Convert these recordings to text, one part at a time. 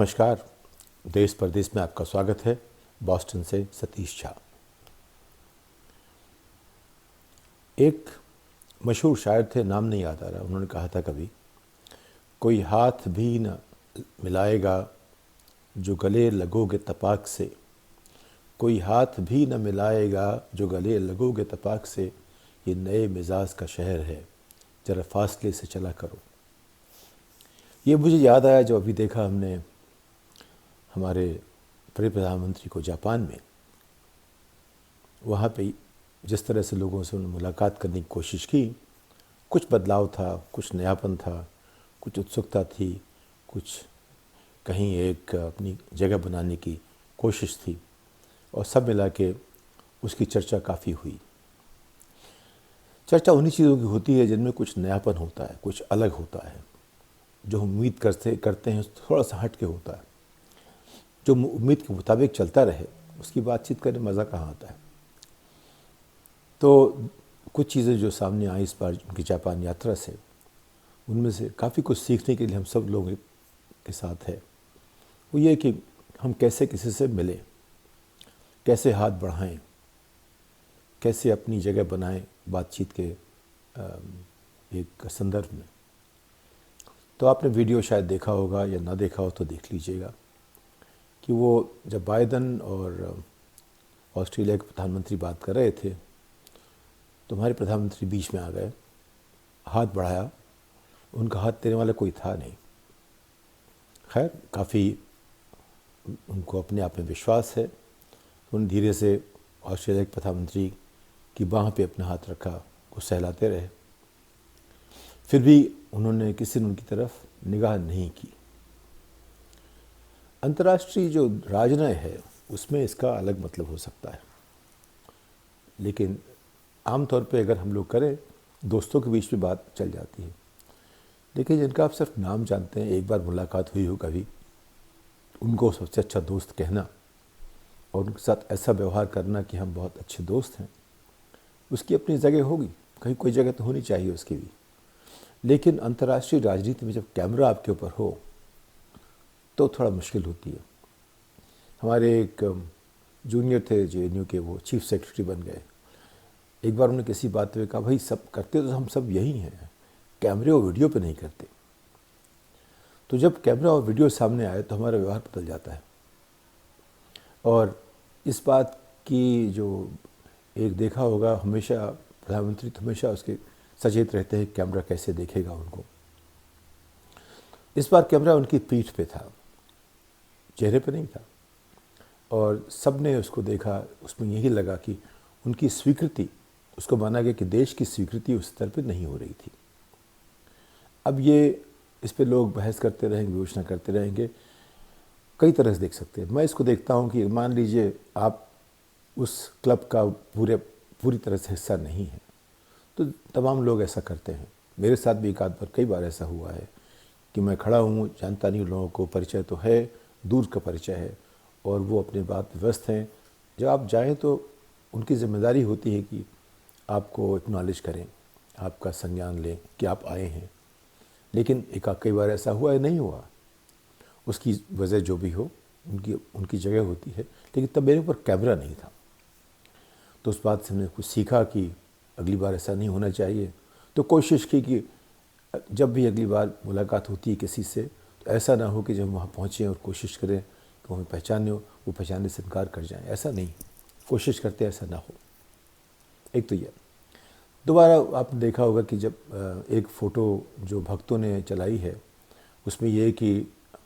नमस्कार। देश परदेश में आपका स्वागत है। बॉस्टन से सतीश झा। एक मशहूर शायर थे, नाम नहीं याद आ रहा, उन्होंने कहा था कभी, कोई हाथ भी न मिलाएगा जो गले लगोगे तपाक से, कोई हाथ भी न मिलाएगा जो गले लगोगे तपाक से, ये नए मिजाज का शहर है, ज़रा फासले से चला करो। ये मुझे याद आया जब अभी देखा हमने हमारे प्रधानमंत्री को जापान में, वहाँ पे जिस तरह से लोगों से उन्होंने मुलाकात करने की कोशिश की, कुछ बदलाव था, कुछ नयापन था, कुछ उत्सुकता थी, कुछ कहीं एक अपनी जगह बनाने की कोशिश थी, और सब मिला के उसकी चर्चा काफ़ी हुई। चर्चा उन्हीं चीज़ों की होती है जिनमें कुछ नयापन होता है, कुछ अलग होता है, जो हम उम्मीद करते हैं थोड़ा सा हट के होता है। जो उम्मीद के मुताबिक चलता रहे उसकी बातचीत करने मज़ा कहाँ आता है। तो कुछ चीज़ें जो सामने आई इस बार उनकी जापान यात्रा से, उनमें से काफ़ी कुछ सीखने के लिए हम सब लोगों के साथ है। वो ये कि हम कैसे किसी से मिलें, कैसे हाथ बढ़ाएं, कैसे अपनी जगह बनाएं बातचीत के एक संदर्भ में। तो आपने वीडियो शायद देखा होगा या ना देखा हो तो देख लीजिएगा कि वो जब बाइडन और ऑस्ट्रेलिया के प्रधानमंत्री बात कर रहे थे तो हमारे प्रधानमंत्री बीच में आ गए, हाथ बढ़ाया, उनका हाथ देने वाला कोई था नहीं। खैर, काफ़ी उनको अपने आप में विश्वास है। उन धीरे से ऑस्ट्रेलिया के प्रधानमंत्री की बाह पे अपना हाथ रखा, वो सहलाते रहे। फिर भी उन्होंने किसी ने उनकी तरफ निगाह नहीं की। अंतर्राष्ट्रीय जो राजनय है उसमें इसका अलग मतलब हो सकता है, लेकिन आमतौर पे अगर हम लोग करें, दोस्तों के बीच में बात चल जाती है। लेकिन जिनका आप सिर्फ नाम जानते हैं, एक बार मुलाकात हुई हो कभी, उनको सबसे अच्छा दोस्त कहना और उनके साथ ऐसा व्यवहार करना कि हम बहुत अच्छे दोस्त हैं, उसकी अपनी जगह होगी, कहीं कोई जगह तो होनी चाहिए उसकी भी। लेकिन अंतर्राष्ट्रीय राजनीति में जब कैमरा आपके ऊपर हो तो थोड़ा मुश्किल होती है। हमारे एक जूनियर थे JNU के, वो चीफ सेक्रेटरी बन गए। एक बार उन्होंने किसी बात पे कहा, भाई सब करते तो हम सब यही हैं, कैमरे और वीडियो पे नहीं करते। तो जब कैमरा और वीडियो सामने आए तो हमारा व्यवहार बदल जाता है। और इस बात की जो एक देखा होगा, हमेशा प्रधानमंत्री तो हमेशा उसके सचेत रहते हैं कैमरा कैसे देखेगा उनको। इस बार कैमरा उनकी पीठ पे था, चेहरे पे नहीं था, और सब ने उसको देखा। उसमें यही लगा कि उनकी स्वीकृति, उसको माना गया कि देश की स्वीकृति उस स्तर पे नहीं हो रही थी। अब ये इस पे लोग बहस करते रहेंगे, विवेचना करते रहेंगे, कई तरह से देख सकते हैं। मैं इसको देखता हूँ कि मान लीजिए आप उस क्लब का पूरी तरह से हिस्सा नहीं है, तो तमाम लोग ऐसा करते हैं। मेरे साथ भी एक आध बार, कई बार ऐसा हुआ है कि मैं खड़ा हूँ, जानता नहीं लोगों को, परिचय तो है, दूर का परिचय है, और वो अपने बात में व्यस्त हैं। जब आप जाएं तो उनकी जिम्मेदारी होती है कि आपको एक्नॉलेज करें, आपका संज्ञान लें कि आप आए हैं। लेकिन कई बार ऐसा हुआ है, नहीं हुआ, उसकी वजह जो भी हो, उनकी जगह होती है। लेकिन तब मेरे ऊपर कैमरा नहीं था, तो उस बात से हमने कुछ सीखा कि अगली बार ऐसा नहीं होना चाहिए। तो कोशिश की कि जब भी अगली बार मुलाकात होती है किसी से, तो ऐसा ना हो कि जब वहाँ पहुँचें और कोशिश करें कि हमें पहचाने हो, वो पहचानने से इनकार कर जाएं। ऐसा नहीं, कोशिश करते ऐसा ना हो। एक तो ये। दोबारा आपने देखा होगा कि जब एक फ़ोटो जो भक्तों ने चलाई है, उसमें यह कि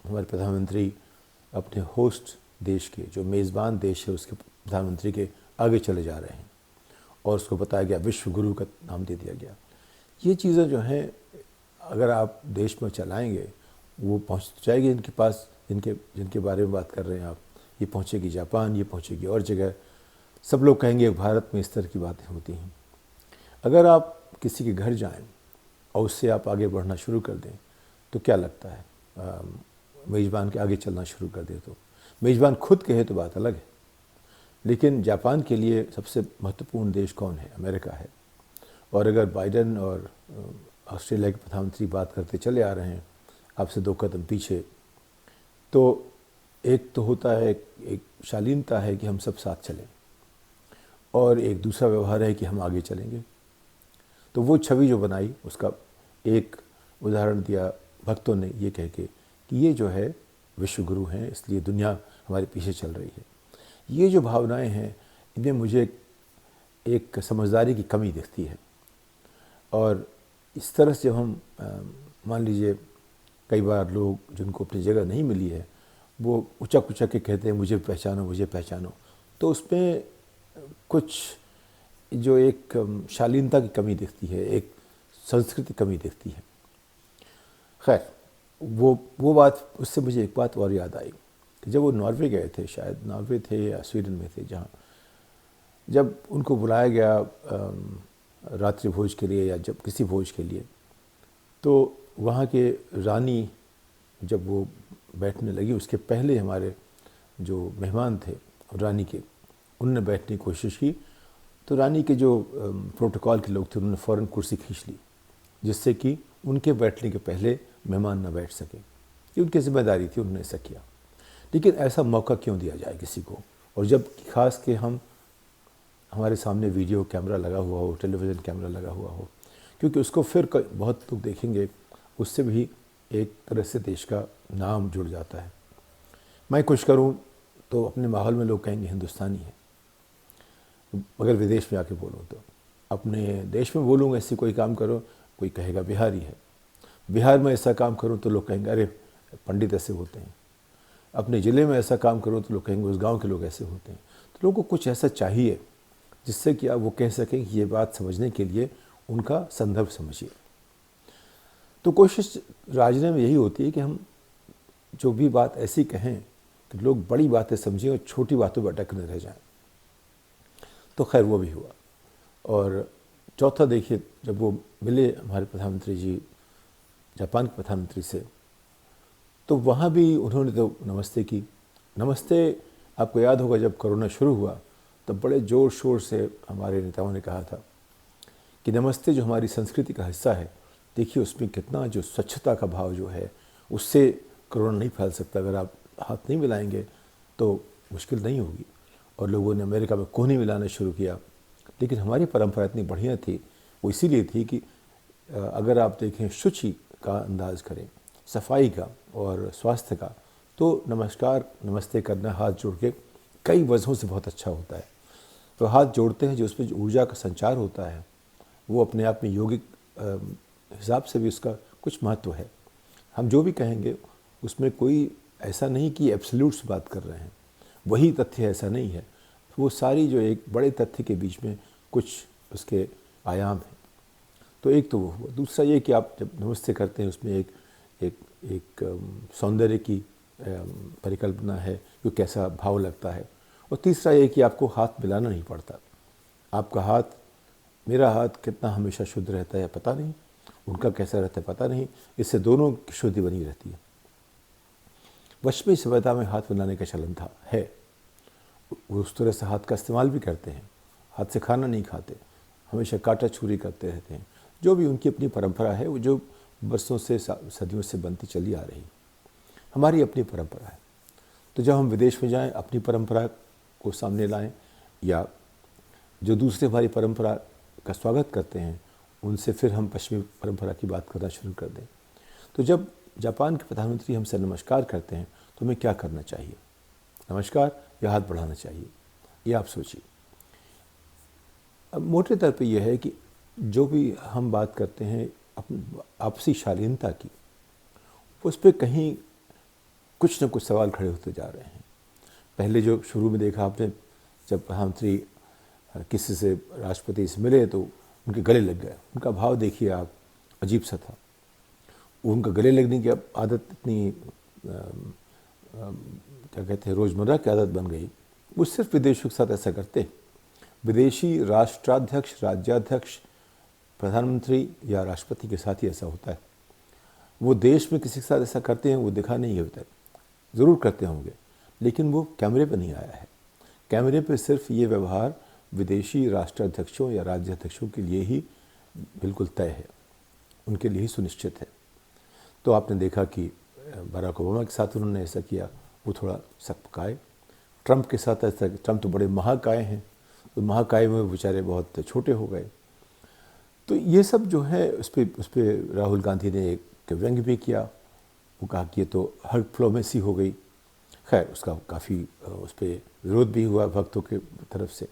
हमारे प्रधानमंत्री अपने होस्ट देश के, जो मेज़बान देश है, उसके प्रधानमंत्री के आगे चले जा रहे हैं, और उसको बताया गया, विश्व गुरु का नाम दे दिया गया। ये चीज़ें जो हैं, अगर आप देश में चलाएंगे, वो पहुँच जाएगी इनके पास, जिनके बारे में बात कर रहे हैं आप। ये पहुँचेगी जापान, ये पहुँचेगी और जगह। सब लोग कहेंगे भारत में इस तरह की बातें होती हैं। अगर आप किसी के घर जाएं और उससे आप आगे बढ़ना शुरू कर दें तो क्या लगता है, मेज़बान के आगे चलना शुरू कर दे, तो मेज़बान खुद कहे तो बात अलग है। लेकिन जापान के लिए सबसे महत्वपूर्ण देश कौन है? अमेरिका है। और अगर बाइडन और ऑस्ट्रेलिया के प्रधानमंत्री बात करते चले आ रहे हैं आपसे 2 कदम पीछे, तो एक तो होता है, एक शालीनता है कि हम सब साथ चलें, और एक दूसरा व्यवहार है कि हम आगे चलेंगे। तो वो छवि जो बनाई, उसका एक उदाहरण दिया भक्तों ने ये कह के कि ये जो है विश्व गुरु हैं, इसलिए दुनिया हमारे पीछे चल रही है। ये जो भावनाएं हैं, इनमें मुझे एक समझदारी की कमी दिखती है। और इस तरह से हम मान लीजिए कई बार लोग जिनको अपनी जगह नहीं मिली है, वो उचक उचक के कहते हैं मुझे पहचानो, मुझे पहचानो। तो उसमें कुछ जो एक शालीनता की कमी दिखती है, एक संस्कृति कमी दिखती है। खैर, वो बात, उससे मुझे एक बात और याद आई कि जब वो नॉर्वे गए थे, शायद नॉर्वे थे या स्वीडन में थे, जहाँ जब उनको बुलाया गया रात्रि भोज के लिए या जब किसी भोज के लिए, तो वहाँ के रानी जब वो बैठने लगी, उसके पहले हमारे जो मेहमान थे रानी के, उनने बैठने की कोशिश की। तो रानी के जो प्रोटोकॉल के लोग थे, उन्होंने फ़ौरन कुर्सी खींच ली, जिससे कि उनके बैठने के पहले मेहमान न बैठ सके। ये उनकी जिम्मेदारी थी, उन्होंने ऐसा किया। लेकिन ऐसा मौका क्यों दिया जाए किसी को, और जब खास के हमारे सामने वीडियो कैमरा लगा हुआ हो, टेलीविज़न कैमरा लगा हुआ हो, क्योंकि उसको फिर बहुत लोग देखेंगे, उससे भी एक तरह से देश का नाम जुड़ जाता है। मैं कुछ करूं तो अपने माहौल में लोग कहेंगे हिंदुस्तानी है, मगर विदेश में आके बोलूं तो, अपने देश में बोलूँगा ऐसे कोई काम करो, कोई कहेगा बिहारी है। बिहार में ऐसा काम करूं तो लोग कहेंगे अरे पंडित ऐसे होते हैं। अपने ज़िले में ऐसा काम करो तो लोग कहेंगे उस गांव के लोग ऐसे होते हैं। तो लोगों को कुछ ऐसा चाहिए जिससे कि आप वो कह सकें कि ये बात समझने के लिए उनका संदर्भ समझिए। तो कोशिश राजनीति में यही होती है कि हम जो भी बात ऐसी कहें कि लोग बड़ी बातें समझें और छोटी बातों पर अटक न रह जाएं। तो खैर वो भी हुआ। और चौथा देखिए, जब वो मिले हमारे प्रधानमंत्री जी जापान के प्रधानमंत्री से, तो वहाँ भी उन्होंने तो नमस्ते की। नमस्ते आपको याद होगा जब कोरोना शुरू हुआ तो बड़े ज़ोर शोर से हमारे नेताओं ने कहा था कि नमस्ते जो हमारी संस्कृति का हिस्सा है, देखिए उसमें कितना जो स्वच्छता का भाव जो है, उससे कोरोना नहीं फैल सकता। अगर आप हाथ नहीं मिलाएंगे तो मुश्किल नहीं होगी। और लोगों ने अमेरिका में कोहनी मिलाना शुरू किया। लेकिन हमारी परंपरा इतनी बढ़िया थी, वो इसीलिए थी कि अगर आप देखें शुचि का अंदाज़ करें, सफाई का और स्वास्थ्य का, तो नमस्कार नमस्ते करना हाथ जोड़ के कई वजहों से बहुत अच्छा होता है। तो हाथ जोड़ते हैं जो उसमें जो ऊर्जा का संचार होता है, वो अपने आप में यौगिक हिसाब से भी उसका कुछ महत्व है। हम जो भी कहेंगे उसमें कोई ऐसा नहीं कि एब्सोल्यूट्स बात कर रहे हैं, वही तथ्य ऐसा नहीं है। वो सारी जो एक बड़े तथ्य के बीच में कुछ उसके आयाम हैं। तो एक तो वो हुआ। दूसरा ये कि आप जब नमस्ते करते हैं उसमें एक सौंदर्य की परिकल्पना है कि कैसा भाव लगता है। और तीसरा ये कि आपको हाथ मिलाना नहीं पड़ता। आपका हाथ, मेरा हाथ कितना हमेशा शुद्ध रहता है पता नहीं, उनका कैसा रहता है पता नहीं, इससे दोनों की शुद्धि बनी रहती है। पश्चिमी सभ्यता में हाथ मिलाने का चलन था, है। वो उस तरह से हाथ का इस्तेमाल भी करते हैं, हाथ से खाना नहीं खाते, हमेशा काटा छुरी करते रहते हैं। जो भी उनकी अपनी परंपरा है, वो जो बरसों से सदियों से बनती चली आ रही। हमारी अपनी परंपरा है। तो जब हम विदेश में जाएं, अपनी परंपरा को सामने लाएं, या जो दूसरे हमारी परंपरा का स्वागत करते हैं उनसे फिर हम पश्चिमी परंपरा की बात करना शुरू कर दें। तो जब जापान के प्रधानमंत्री हमसे नमस्कार करते हैं तो हमें क्या करना चाहिए? नमस्कार या हाथ बढ़ाना चाहिए? ये आप सोचिए। अब मोटे तौर पे यह है कि जो भी हम बात करते हैं आपसी शालीनता की, उस पर कहीं कुछ न कुछ सवाल खड़े होते जा रहे हैं। पहले जो शुरू में देखा आपने, जब प्रधानमंत्री किसी से, राष्ट्रपति से मिले तो उनके गले लग गए। उनका भाव देखिए आप, अजीब सा था। उनका गले लगने की अब आदत इतनी क्या कहते हैं, रोज़मर्रा की आदत बन गई। वो सिर्फ विदेशियों के साथ ऐसा करते हैं। विदेशी राष्ट्राध्यक्ष, राज्याध्यक्ष, प्रधानमंत्री या राष्ट्रपति के साथ ही ऐसा होता है। वो देश में किसी के साथ ऐसा करते हैं, वो दिखा नहीं होता है। ज़रूर करते होंगे, लेकिन वो कैमरे पर नहीं आया है। कैमरे पर सिर्फ ये व्यवहार विदेशी राष्ट्राध्यक्षों या राज्याध्यक्षों के लिए ही बिल्कुल तय है, उनके लिए ही सुनिश्चित है। तो आपने देखा कि बराक ओबामा के साथ उन्होंने ऐसा किया, वो थोड़ा सकपकाए। ट्रंप के साथ ऐसा, ट्रंप तो बड़े महाकाय हैं, तो महाकाय में बेचारे बहुत छोटे हो गए। तो ये सब जो है उस पर राहुल गांधी ने एक व्यंग्य भी किया। वो कहा कि ये तो डिप्लोमेसी हो गई। खैर उसका काफ़ी उस पर विरोध भी हुआ भक्तों के तरफ से।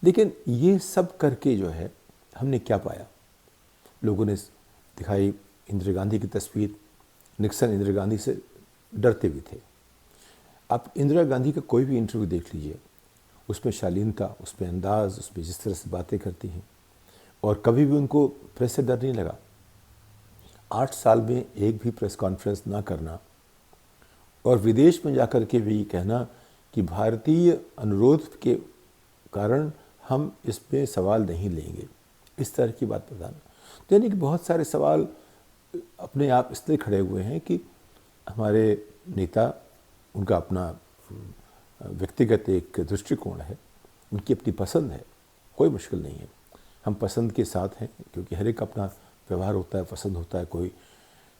लेकिन ये सब करके जो है हमने क्या पाया? लोगों ने दिखाई इंदिरा गांधी की तस्वीर। निक्सन इंदिरा गांधी से डरते भी थे। आप इंदिरा गांधी का कोई भी इंटरव्यू देख लीजिए, उसमें शालीनता, उसमें अंदाज, उसमें जिस तरह से बातें करती हैं, और कभी भी उनको प्रेस से डर नहीं लगा। 8 साल में एक भी प्रेस कॉन्फ्रेंस ना करना और विदेश में जाकर के भी कहना कि भारतीय अनुरोध के कारण हम इसमें सवाल नहीं लेंगे, इस तरह की बात बताना। तो यानी कि बहुत सारे सवाल अपने आप इसलिए खड़े हुए हैं कि हमारे नेता, उनका अपना व्यक्तिगत एक दृष्टिकोण है, उनकी अपनी पसंद है, कोई मुश्किल नहीं है। हम पसंद के साथ हैं, क्योंकि हर एक अपना व्यवहार होता है, पसंद होता है।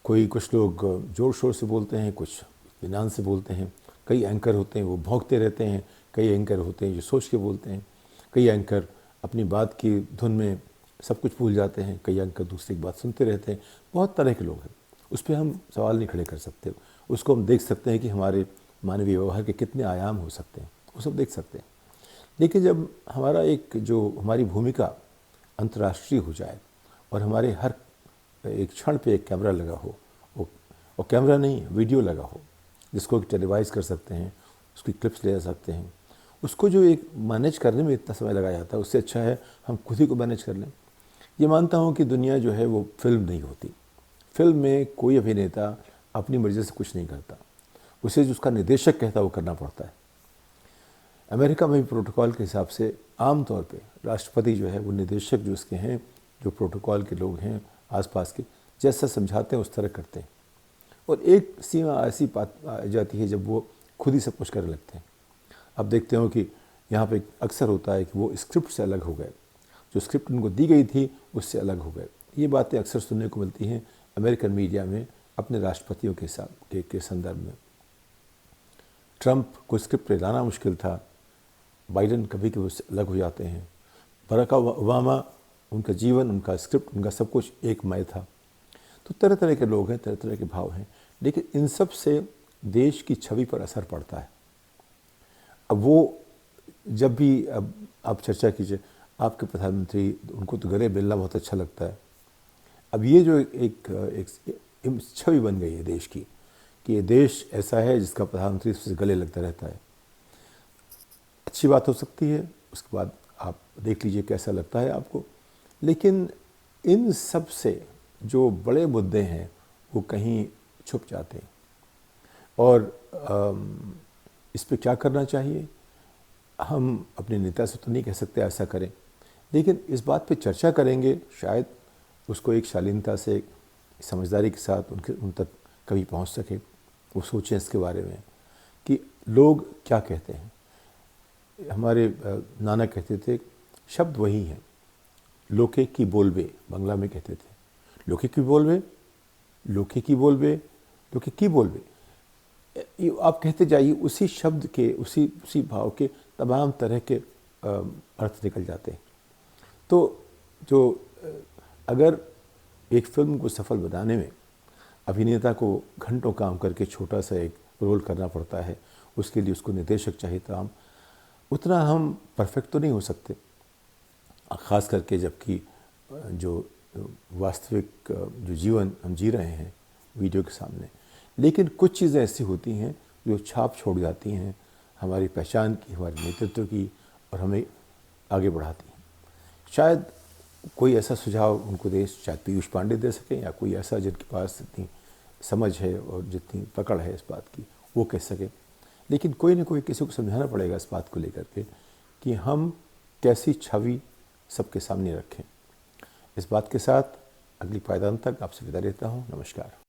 कुछ लोग ज़ोर शोर से बोलते हैं, कुछ इत्मीनान से बोलते हैं। कई एंकर होते हैं वो भौंकते रहते हैं, कई एंकर होते हैं जो सोच के बोलते हैं, कई एंकर अपनी बात की धुन में सब कुछ भूल जाते हैं, कई एंकर दूसरी की बात सुनते रहते हैं। बहुत तरह के लोग हैं, उस पर हम सवाल नहीं खड़े कर सकते। उसको हम देख सकते हैं कि हमारे मानवीय व्यवहार के कितने आयाम हो सकते हैं, वो सब देख सकते हैं। लेकिन जब हमारा हमारी भूमिका अंतर्राष्ट्रीय हो जाए और हमारे हर एक क्षण पे एक कैमरा लगा हो, और कैमरा नहीं, वीडियो लगा हो, जिसको टेलीवाइज कर सकते हैं, उसकी क्लिप्स ले जा सकते हैं, उसको जो एक मैनेज करने में इतना समय लगा जाता है, उससे अच्छा है हम खुद ही को मैनेज कर लें। ये मानता हूँ कि दुनिया जो है वो फिल्म नहीं होती। फिल्म में कोई अभिनेता अपनी मर्जी से कुछ नहीं करता, उसे जो उसका निर्देशक कहता है वो करना पड़ता है। अमेरिका में भी प्रोटोकॉल के हिसाब से आम तौर पे राष्ट्रपति जो है वो निर्देशक जो उसके हैं, जो प्रोटोकॉल के लोग हैं आसपास के, जैसा समझाते हैं उस तरह करते हैं। और एक सीमा ऐसी बात आ जाती है जब वो खुद ही सब कुछ करने लगते हैं। आप देखते हो कि यहाँ पे अक्सर होता है कि वो स्क्रिप्ट से अलग हो गए, जो स्क्रिप्ट उनको दी गई थी उससे अलग हो गए। ये बातें अक्सर सुनने को मिलती हैं अमेरिकन मीडिया में अपने राष्ट्रपतियों के संदर्भ में। ट्रंप को स्क्रिप्ट लाना मुश्किल था, बाइडन कभी कभी उससे अलग हो जाते हैं, बराक ओबामा, उनका जीवन, उनका स्क्रिप्ट, उनका सब कुछ एक मय था। तो तरह तरह के लोग हैं, तरह तरह के भाव हैं, लेकिन इन सब से देश की छवि पर असर पड़ता है। अब वो जब भी अब आप चर्चा कीजिए, आपके प्रधानमंत्री, उनको तो गले मिलना बहुत अच्छा लगता है। अब ये जो एक छवि बन गई है देश की कि ये देश ऐसा है जिसका प्रधानमंत्री उससे गले लगता रहता है। अच्छी बात हो सकती है, उसके बाद आप देख लीजिए कैसा लगता है आपको। लेकिन इन सब से जो बड़े मुद्दे हैं वो कहीं छुप जाते हैं। और इस पे क्या करना चाहिए, हम अपने नेता से तो नहीं कह सकते ऐसा करें, लेकिन इस बात पे चर्चा करेंगे, शायद उसको एक शालीनता से, समझदारी के साथ उन तक कभी पहुंच सके। वो सोचें इसके बारे में कि लोग क्या कहते हैं। हमारे नाना कहते थे, शब्द वही हैं, लोके की बोलबे, बांग्ला में कहते थे, लोके की बोलबे, लोके की बोलबे, लोके की बोलबे। आप कहते जाइए, उसी शब्द के, उसी भाव के तमाम तरह के अर्थ निकल जाते हैं। तो अगर एक फिल्म को सफल बनाने में अभिनेता को घंटों काम करके छोटा सा एक रोल करना पड़ता है, उसके लिए उसको निर्देशक चाहिए, तो उतना हम परफेक्ट तो नहीं हो सकते, ख़ास करके जबकि जो वास्तविक जो जीवन हम जी रहे हैं वीडियो के सामने। लेकिन कुछ चीज़ें ऐसी होती हैं जो छाप छोड़ जाती हैं हमारी पहचान की, हमारे नेतृत्व की, और हमें आगे बढ़ाती हैं। शायद कोई ऐसा सुझाव उनको दे, शायद पीयूष पांडे दे सकें, या कोई ऐसा जिनके पास इतनी समझ है और जितनी पकड़ है इस बात की, वो कह सके। लेकिन कोई ना कोई किसी को समझाना पड़ेगा इस बात को लेकर के कि हम कैसी छवि सबके सामने रखें। इस बात के साथ अगली पायदान तक आपसे विदा लेता हूँ। नमस्कार।